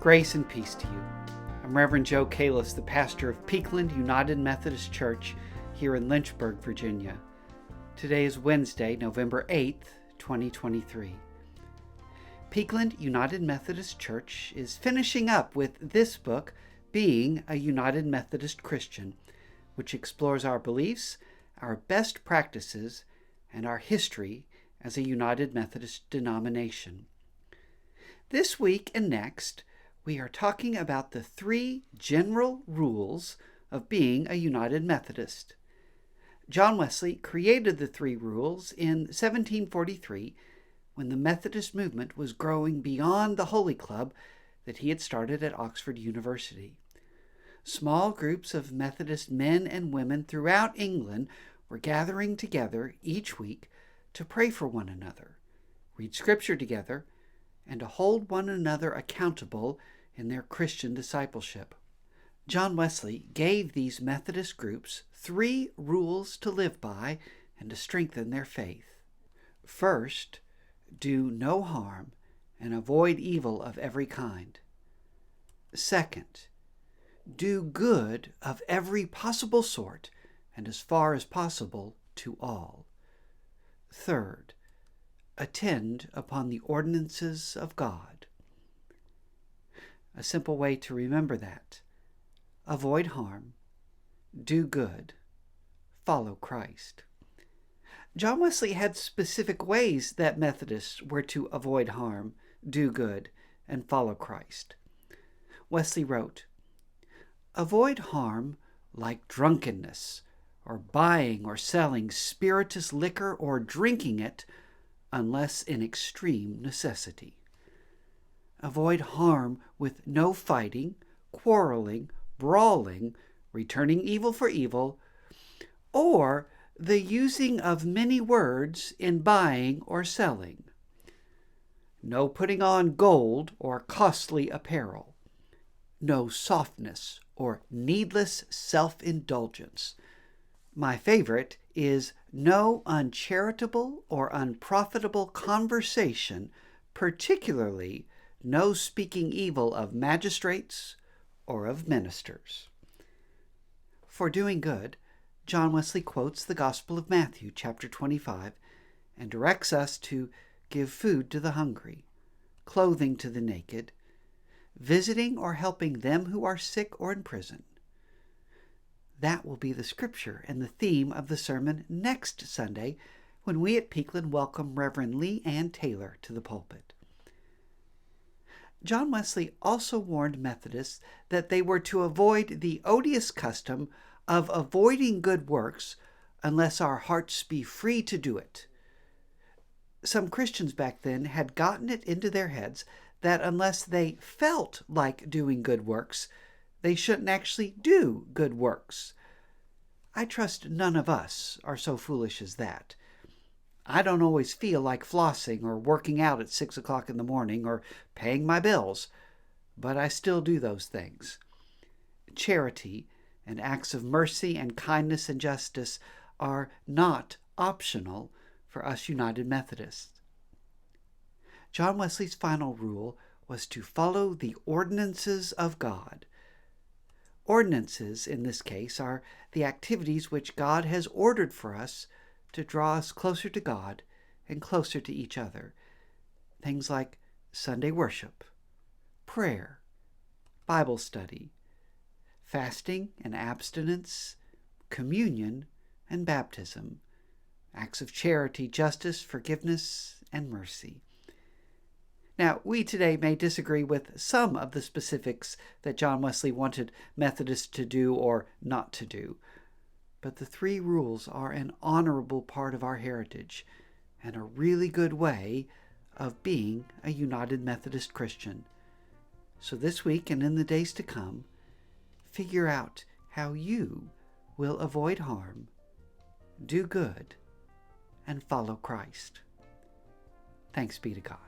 Grace and peace to you. I'm Reverend Joe Cailles, the pastor of Peakland United Methodist Church here in Lynchburg, Virginia. Today is Wednesday, November 8th, 2023. Peakland United Methodist Church is finishing up with this book, Being a United Methodist Christian, which explores our beliefs, our best practices, and our history as a United Methodist denomination. This week and next, we are talking about the 3 general rules of being a United Methodist. John Wesley created the 3 rules in 1743 when the Methodist movement was growing beyond the Holy Club that he had started at Oxford University. Small groups of Methodist men and women throughout England were gathering together each week to pray for one another, read Scripture together, and to hold one another accountable in their Christian discipleship. John Wesley gave these Methodist groups 3 rules to live by and to strengthen their faith. First, do no harm and avoid evil of every kind. Second, do good of every possible sort and as far as possible to all. Third, attend upon the ordinances of God. A simple way to remember that: avoid harm, do good, follow Christ. John Wesley had specific ways that Methodists were to avoid harm, do good, and follow Christ. Wesley wrote, "Avoid harm like drunkenness, or buying or selling spirituous liquor or drinking it, unless in extreme necessity. Avoid harm with no fighting, quarreling, brawling, returning evil for evil, or the using of many words in buying or selling. No putting on gold or costly apparel. No softness or needless self-indulgence. My favorite is no uncharitable or unprofitable conversation, particularly no speaking evil of magistrates or of ministers." For doing good, John Wesley quotes the Gospel of Matthew, chapter 25, and directs us to give food to the hungry, clothing to the naked, visiting or helping them who are sick or in prison. That will be the scripture and the theme of the sermon next Sunday when we at Peakland welcome Reverend Lee Ann Taylor to the pulpit. John Wesley also warned Methodists that they were to avoid the odious custom of avoiding good works unless our hearts be free to do it. Some Christians back then had gotten it into their heads that unless they felt like doing good works, they shouldn't actually do good works. I trust none of us are so foolish as that. I don't always feel like flossing or working out at 6 o'clock in the morning or paying my bills, but I still do those things. Charity and acts of mercy and kindness and justice are not optional for us United Methodists. John Wesley's final rule was to follow the ordinances of God. Ordinances, in this case, are the activities which God has ordered for us to draw us closer to God and closer to each other. Things like Sunday worship, prayer, Bible study, fasting and abstinence, communion and baptism, acts of charity, justice, forgiveness, and mercy. Now, we today may disagree with some of the specifics that John Wesley wanted Methodists to do or not to do, but the 3 rules are an honorable part of our heritage and a really good way of being a United Methodist Christian. So this week and in the days to come, figure out how you will avoid harm, do good, and follow Christ. Thanks be to God.